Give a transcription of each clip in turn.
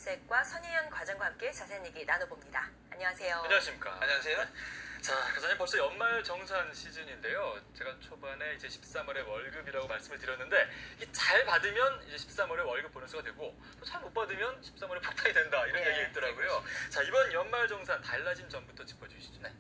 정책과 선희연 과장과 함께 자세한 얘기 나눠봅니다. 안녕하세요. 안녕하십니까. 안녕하세요. 자, 과장님 벌써 연말 정산 시즌인데요. 제가 초반에 이제 13월에 월급이라고 말씀을 드렸는데 이게 잘 받으면 이제 13월에 월급 보너스가 되고 또 잘 못 받으면 13월에 폭탄이 된다 이런 네, 얘기가 있더라고요. 자, 이번 연말 정산 달라짐 전부터 짚어주시죠. 네.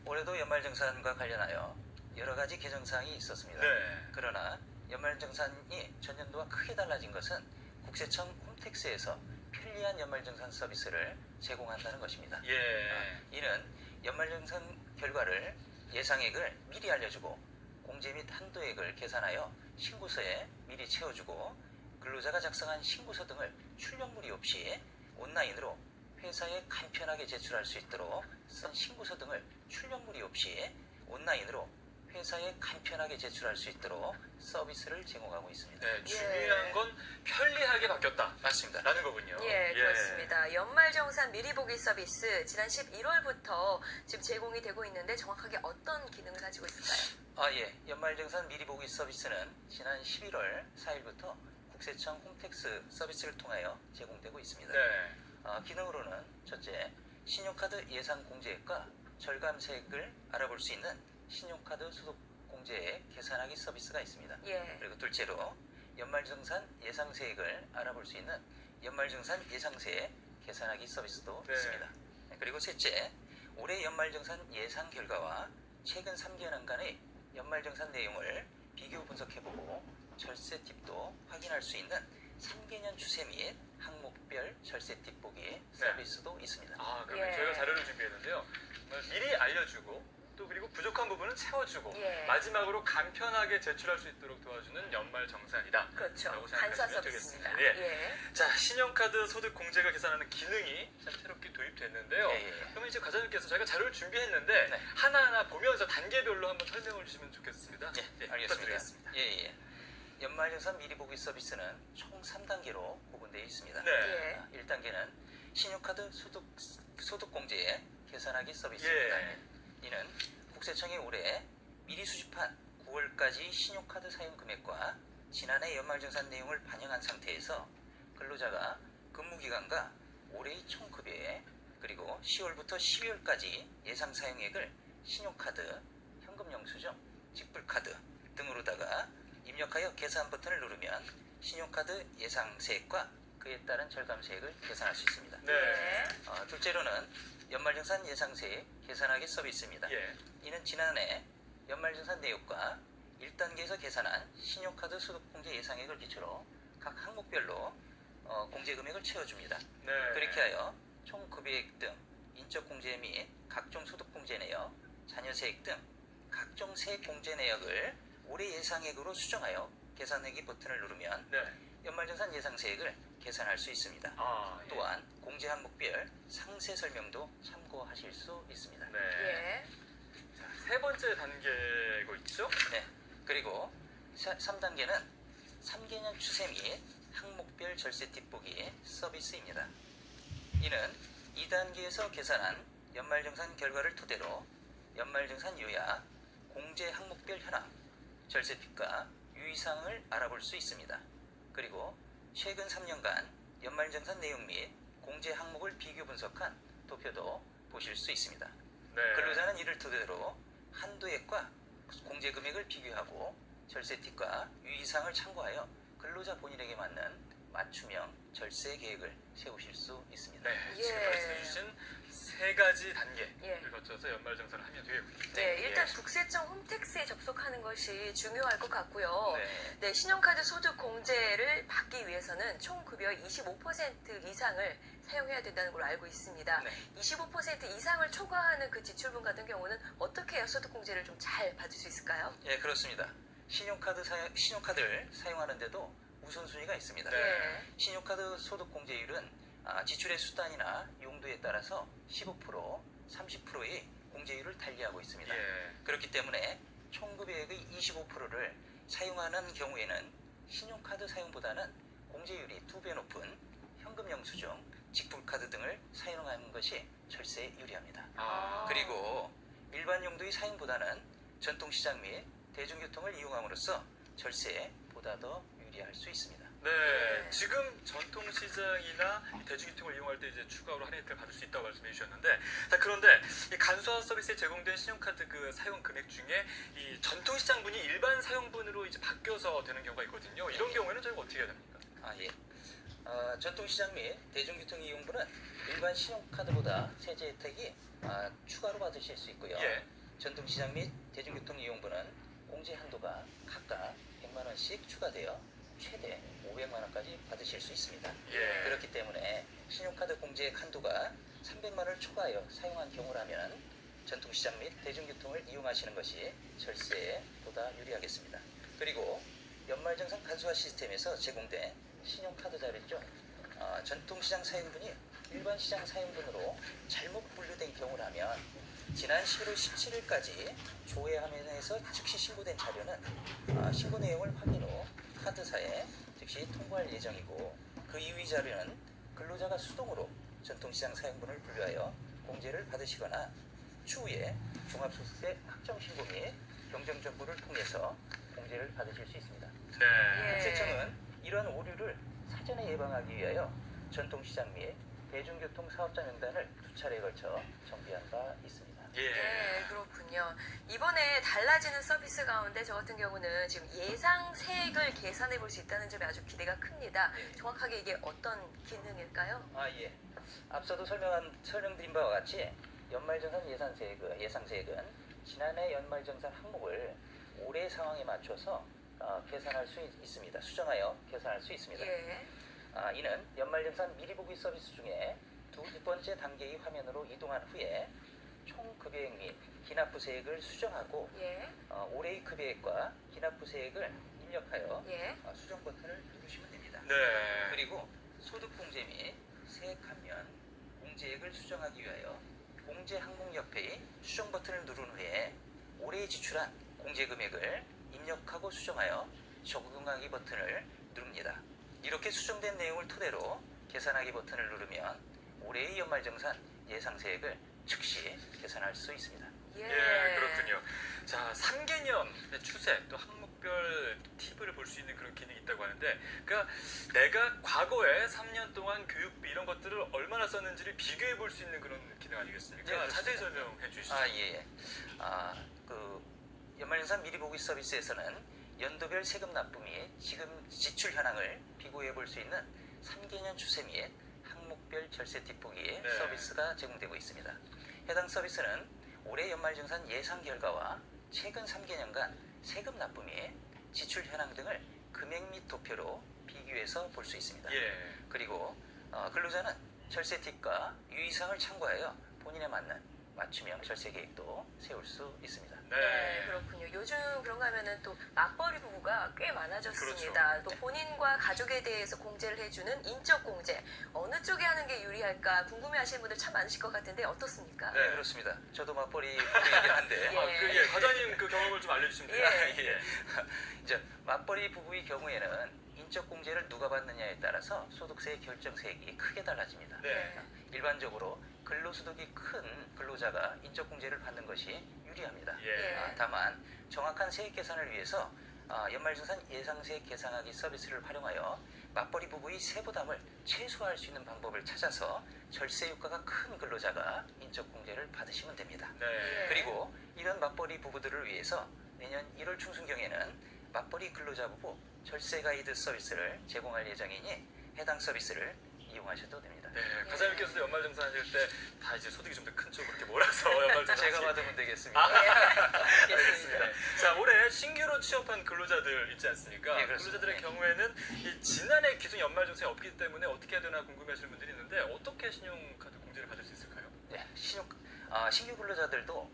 올해도 연말정산과 관련하여 여러 가지 개정사항이 있었습니다. 네. 그러나 연말정산이 전년도와 크게 달라진 것은 국세청 홈택스에서 편리한 연말정산 서비스를 제공한다는 것입니다. 예. 이는 연말정산 결과를 예상액을 미리 알려주고 공제 및 한도액을 계산하여 신고서에 미리 채워주고 근로자가 작성한 신고서 등을 출력 무리 없이 온라인으로 회사에 간편하게 제출할 수 있도록 쓴 신고서 등을 출력 무리 없이 온라인으로 회사에 간편하게 제출할 수 있도록 서비스를 제공하고 있습니다. 네, 중요한 건 편리하게 바뀌었다. 맞습니다. 라는 거군요. 예, 그렇습니다. 연말정산 미리 보기 서비스 지난 11월부터 지금 제공이 되고 있는데 정확하게 어떤 기능을 가지고 있을까요? 예. 연말정산 미리 보기 서비스는 지난 11월 4일부터 국세청 홈택스 서비스를 통하여 제공되고 있습니다. 네. 기능으로는 첫째, 신용카드 예상 공제액과 절감세액을 알아볼 수 있는 신용카드 소득 공제액 계산하기 서비스가 있습니다. 예. 그리고 둘째로 연말정산 예상세액을 알아볼 수 있는 연말정산 예상세액 계산하기 서비스도 네. 있습니다. 그리고 셋째, 올해 연말정산 예상 결과와 최근 3개년간의 연말정산 내용을 비교 분석해보고 절세 팁도 확인할 수 있는 3개년 추세 및 항목별 절세 팁 보기 서비스도 있습니다. 그러면 예. 저희가 자료를 준비했는데요. 미리 알려주고 또 그리고 부족한 부분은 채워주고 예. 마지막으로 간편하게 제출할 수 있도록 도와주는 연말 정산이다. 그렇죠. 라고 간사 생각하시면 서비스입니다. 되겠습니다. 예. 자, 신용카드 소득 공제가 계산하는 기능이 참 새롭게 도입됐는데요. 예. 그러면 이제 과장님께서 저희가 자료를 준비했는데 네. 하나하나 보면서 단계별로 한번 설명을 주시면 좋겠습니다. 네, 알겠습니다. 부탁드리겠습니다. 예. 연말정산 미리 보기 서비스는 총 3단계로 구분되어 있습니다. 네. 1단계는 신용카드 소득 공제액 계산하기 서비스입니다. 예. 이는 국세청이 올해 미리 수집한 9월까지 신용카드 사용 금액과 지난해 연말정산 내용을 반영한 상태에서 근로자가 근무기간과 올해의 총 급여에 그리고 10월부터 12월까지 예상 사용액을 신용카드, 현금영수증, 직불카드 등으로다가 입력하여 계산 버튼을 누르면 신용카드 예상세액과 그에 따른 절감세액을 계산할 수 있습니다. 네. 둘째로는 연말정산 예상세액 계산하기 서비스입니다. 예. 이는 지난해 연말정산 내역과 1단계에서 계산한 신용카드 소득공제 예상액을 기초로 각 항목별로 공제금액을 채워줍니다. 네. 그렇게 하여 총 급여액 등 인적공제 및 각종 소득공제 내역, 자녀세액 등 각종 세액공제 내역을 올해 예상액으로 수정하여 계산하기 버튼을 누르면 네. 연말정산 예상세액을 계산할 수 있습니다. 예. 또한 공제 항목별 상세 설명도 참고하실 수 있습니다. 네. 예. 자, 세 번째 단계고 있죠? 네. 그리고 3단계는 3개년 추세 및 항목별 절세 팁 보기 서비스입니다. 이는 2단계에서 계산한 연말정산 결과를 토대로 연말정산 요약, 공제 항목별 현황, 절세 팁과 유의사항을 알아볼 수 있습니다. 그리고 최근 3년간 연말정산 내용 및 공제 항목을 비교 분석한 도표도 보실 수 있습니다. 네. 근로자는 이를 토대로 한도액과 공제 금액을 비교하고 절세 팁과 유의사항을 참고하여 근로자 본인에게 맞는 맞춤형 절세 계획을 세우실 수 있습니다. 네. 예. 지금 말씀해주신 세 가지 단계를 예. 거쳐서 연말 정산을 하면 되겠군요. 네, 일단 예. 국세청 홈택스에 접속하는 것이 중요할 것 같고요. 네. 네, 신용카드 소득 공제를 받기 위해서는 총 급여의 25% 이상을 사용해야 된다는 걸로 알고 있습니다. 네. 25% 이상을 초과하는 그 지출분 같은 경우는 어떻게 해야 소득 공제를 좀 잘 받을 수 있을까요? 예, 그렇습니다. 신용카드를 사용하는데도 우선순위가 있습니다. 네. 신용카드 소득 공제율은 지출의 수단이나 용도에 따라서 15%, 30%의 공제율을 달리하고 있습니다. 예. 그렇기 때문에 총 금액의 25%를 사용하는 경우에는 신용카드 사용보다는 공제율이 2배 높은 현금영수증, 직불카드 등을 사용하는 것이 절세에 유리합니다. 그리고 일반 용도의 사용보다는 전통시장 및 대중교통을 이용함으로써 절세에 보다 더 유리할 수 있습니다. 네, 지금 전통시장이나 대중교통을 이용할 때 이제 추가로 할인 혜택을 받을 수 있다고 말씀해 주셨는데, 자 그런데 이 간소화 서비스에 제공된 신용카드 그 사용 금액 중에 이 전통시장분이 일반 사용분으로 이제 바뀌어서 되는 경우가 있거든요. 이런 경우에는 저희가 어떻게 해야 됩니까? 예. 전통시장 및 대중교통 이용분은 일반 신용카드보다 세제 혜택이 추가로 받으실 수 있고요. 예. 전통시장 및 대중교통 이용분은 공제 한도가 각각 100만 원씩 추가되어 최대 500만 원까지 받으실 수 있습니다. 예. 그렇기 때문에 신용카드 공제액 한도가 300만 원을 초과하여 사용한 경우라면 전통시장 및 대중교통을 이용하시는 것이 절세에 보다 유리하겠습니다. 그리고 연말정산 간소화 시스템에서 제공된 신용카드 자료 중 전통시장 사용분이 일반 시장 사용분으로 잘못 분류된 경우라면 지난 11월 17일까지 조회화면에서 즉시 신고된 자료는 신고 내용을 확인 후 카드사에 즉시 통보할 예정이고, 그 이후 자료는 근로자가 수동으로 전통시장 사용분을 분류하여 공제를 받으시거나 추후에 종합소득세 확정신고 및 경정정보를 통해서 공제를 받으실 수 있습니다. 네. 국세청은 이러한 오류를 사전에 예방하기 위하여 전통시장 및 대중교통 사업자 명단을 2차례에 걸쳐 정비한 바 있습니다. 예. 네, 그렇군요. 이번에 달라지는 서비스 가운데 저 같은 경우는 지금 예상 세액을 계산해 볼 수 있다는 점이 아주 기대가 큽니다. 정확하게 이게 어떤 기능일까요? 예. 앞서도 설명드린 바와 같이 연말정산 예상세액은 지난해 연말정산 항목을 올해 상황에 맞춰서 계산할 수 있습니다. 수정하여 계산할 수 있습니다. 예. 이는 연말정산 미리보기 서비스 중에 두 번째 단계의 화면으로 이동한 후에 총 급여액 및 기납부세액을 수정하고 예. 올해의 급여액과 기납부세액을 입력하여 예. 수정 버튼을 누르시면 됩니다. 네. 그리고 소득공제 및 세액 감면 공제액을 수정하기 위하여 공제 항목 옆의 수정 버튼을 누른 후에 올해 지출한 공제 금액을 입력하고 수정하여 적용하기 버튼을 누릅니다. 이렇게 수정된 내용을 토대로 계산하기 버튼을 누르면 올해의 연말정산 예상세액을 즉시 계산할 수 있습니다. 예, 그렇군요. 자, 3개년의 추세, 또 항목별 팁을 볼 수 있는 그런 기능이 있다고 하는데, 그러니까 내가 과거에 3년 동안 교육비 이런 것들을 얼마나 썼는지를 비교해 볼 수 있는 그런 기능 아니겠습니까? 네, 자세히 설명해 주시죠. 예. 연말정산 미리보기 서비스에서는 연도별 세금 납부 및 지금 지출 현황을 비교해 볼 수 있는 3개년 추세 및 항목별 절세 뒷보기 네. 서비스가 제공되고 있습니다. 해당 서비스는 올해 연말정산 예상 결과와 최근 3개년간 세금 납부 및 지출 현황 등을 금액 및 도표로 비교해서 볼 수 있습니다. 예. 그리고 근로자는 절세 팁과 유의사항을 참고하여 본인에 맞는 맞춤형 절세 계획도 세울 수 있습니다. 네, 그렇군요. 요즘 그런가 하면은 또 맞벌이 부부가 꽤 많아졌습니다. 그렇죠. 또 본인과 가족에 대해서 공제를 해주는 인적 공제, 어느 쪽에 하는 게 유리할까 궁금해하시는 분들 참 많으실 것 같은데 어떻습니까? 네. 그렇습니다. 저도 맞벌이 부부이긴 한데 예. 과장님 그 경험을 좀 알려주시면 돼요. 예. 이제 맞벌이 부부의 경우에는 인적 공제를 누가 받느냐에 따라서 소득세 결정세액이 크게 달라집니다. 네. 일반적으로 근로소득이 큰 근로자가 인적 공제를 받는 것이 유리합니다. 예. 다만 정확한 세액 계산을 위해서 연말정산 예상세액 계산하기 서비스를 활용하여 맞벌이 부부의 세부담을 최소화할 수 있는 방법을 찾아서 절세 효과가 큰 근로자가 인적 공제를 받으시면 됩니다. 네. 그리고 이런 맞벌이 부부들을 위해서 내년 1월 중순경에는 맞벌이 근로자 부부 절세 가이드 서비스를 제공할 예정이니 해당 서비스를 이용하셔도 됩니다. 네, 과장님께서도 연말정산 하실 때 다 이제 소득이 좀 더 큰 쪽으로 이렇게 몰아서 연말정산 제가 하시기 받으면 되겠습니다. 알겠습니다. 자, 올해 신규로 취업한 근로자들 있지 않습니까? 예, 그렇습니다. 근로자들의 경우에는 이 지난해 기존 연말정산이 없기 때문에 어떻게 해야 되나 궁금해하시는 분들이 있는데 어떻게 신용카드 공제를 받을 수 있을까요? 네, 신규 근로자들도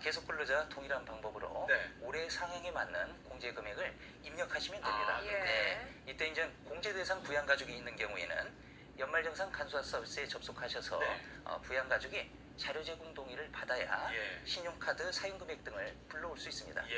계속 근로자 동일한 방법으로 네. 올해 상향에 맞는 공제 금액을 입력하시면 됩니다. 예. 이때 이제 공제 대상 부양 가족이 있는 경우에는 연말정산 간소화 서비스에 접속하셔서 네. 부양 가족이 자료 제공 동의를 받아야 예. 신용카드 사용 금액 등을 불러올 수 있습니다. 예.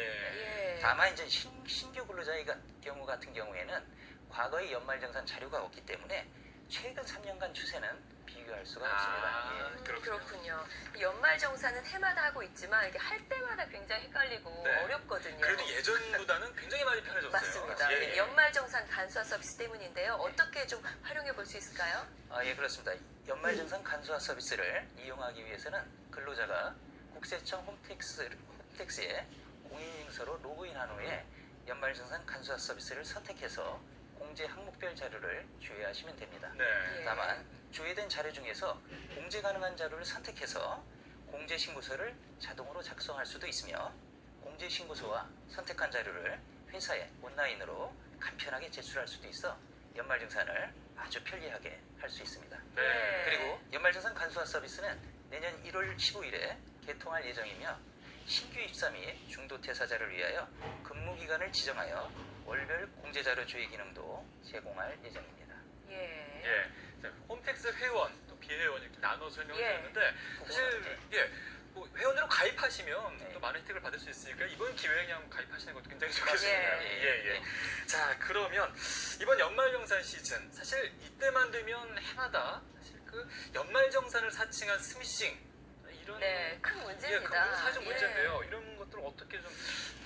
예. 다만 이제 신규 근로자의 경우 같은 경우에는 과거의 연말정산 자료가 없기 때문에 최근 3년간 추세는 비교 비교할 수가 없습니다. 예. 그렇군요. 연말정산은 해마다 하고 있지만 이게 할 때마다 굉장히 헷갈리고 네. 어렵거든요. 그래도 예전보다는 굉장히 많이 편해졌어요. 맞습니다. 예, 네, 예. 연말정산 간소화 서비스 때문인데요. 어떻게 좀 활용해 볼 수 있을까요? 예, 그렇습니다. 연말정산 간소화 서비스를 이용하기 위해서는 근로자가 국세청 홈택스에 공인인증서로 로그인한 후에 연말정산 간소화 서비스를 선택해서 공제 항목별 자료를 주의하시면 됩니다. 네. 예. 다만 조회된 자료 중에서 공제 가능한 자료를 선택해서 공제신고서를 자동으로 작성할 수도 있으며 공제신고서와 선택한 자료를 회사에 온라인으로 간편하게 제출할 수도 있어 연말정산을 아주 편리하게 할 수 있습니다. 네. 그리고 연말정산 간소화 서비스는 내년 1월 15일에 개통할 예정이며 신규 입사및 중도 퇴사자를 위하여 근무기간을 지정하여 월별 공제자료 조회 기능도 제공할 예정입니다. 예. 예. 자, 홈택스 회원 또 비회원 이렇게 나눠 설명을 예. 드렸는데 사실 뭐 회원으로 가입하시면 네. 또 많은 혜택을 받을 수 있으니까 이번 기회에 그냥 가입하시는 것도 굉장히 좋겠습니다. 맞습니다. 예. 자, 그러면 이번 연말정산 시즌 사실 이때만 되면 해마다 사실 그 연말정산을 사칭한 스미싱 이런 네, 큰 예, 문제입니다. 그 사회적 예. 문제인데요. 이런 것들을 어떻게 좀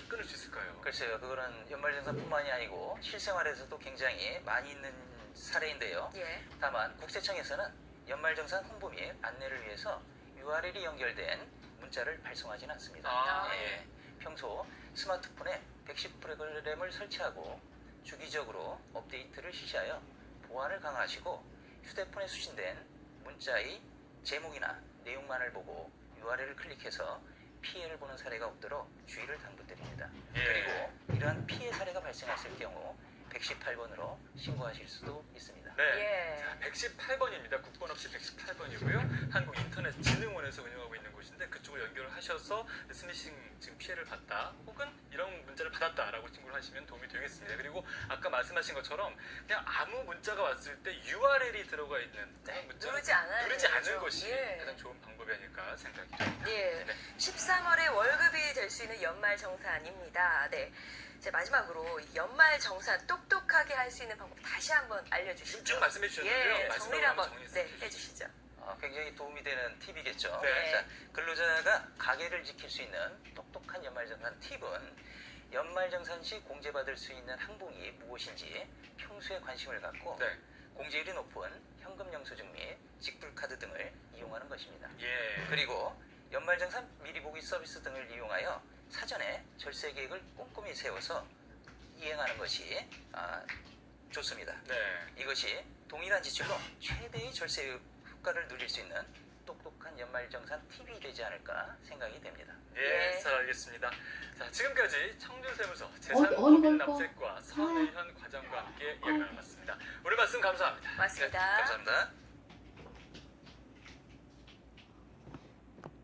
끊을 수 있을까요? 글쎄요, 그거는 연말정산뿐만이 아니고 실생활에서도 굉장히 많이 있는 사례인데요. 예. 다만 국세청에서는 연말정산 홍보 및 안내를 위해서 URL이 연결된 문자를 발송하지는 않습니다. 아, 예. 평소 스마트폰에 110 프로그램을 설치하고 주기적으로 업데이트를 실시하여 보안을 강화하시고 휴대폰에 수신된 문자의 제목이나 내용만을 보고 URL을 클릭해서 피해를 보는 사례가 없도록 주의를 당부드립니다. 예. 그리고 이러한 피해 사례가 발생했을 경우 118번으로 신고하실 수도 있습니다. 네. 예. 자, 118번입니다. 국번 없이 118번이고요. 한국인터넷진흥원에서 운영하고 있는 곳인데 그쪽을 연결을 하셔서 스미싱 지금 피해를 봤다 혹은 이런 문자를 받았다라고 신고를 하시면 도움이 되겠습니다. 그리고 아까 말씀하신 것처럼 그냥 아무 문자가 왔을 때 URL이 들어가 있는 그런 문자 누르지 않아요. 누르지 않는 그렇죠. 것이 예. 가장 좋은 방법이 아닐까 생각이 듭니다. 예. 네. 13월에 월급이 될 수 있는 연말정산입니다. 네. 이제 마지막으로 연말정산 똑똑하게 할 수 있는 방법 다시 한번 알려주시죠. 쭉 말씀해 주셨는데요. 예, 마지막으로 정리를 한번 정리해서 네, 해주시죠. 해주시죠. 굉장히 도움이 되는 팁이겠죠. 네. 자, 근로자가 가게를 지킬 수 있는 똑똑한 연말정산 팁은 연말정산 시 공제받을 수 있는 항목이 무엇인지 평소에 관심을 갖고 네. 공제율이 높은 현금 영수증 및 직불카드 등을 이용하는 것입니다. 예. 그리고 연말정산 미리 보기 서비스 등을 이용하여 사전에 절세 계획을 꼼꼼히 세워서 이행하는 것이 좋습니다. 네. 이것이 동일한 지출로 최대의 절세 효과를 누릴 수 있는 똑똑한 연말정산 팁이 되지 않을까 생각이 됩니다. 예, 예. 잘 알겠습니다. 자, 지금까지 청주세무서 어느 재산법인납세과 선의현 과장과 함께 이야기 나눠봤습니다. 오늘 말씀 감사합니다. 맞습니다. 네, 감사합니다.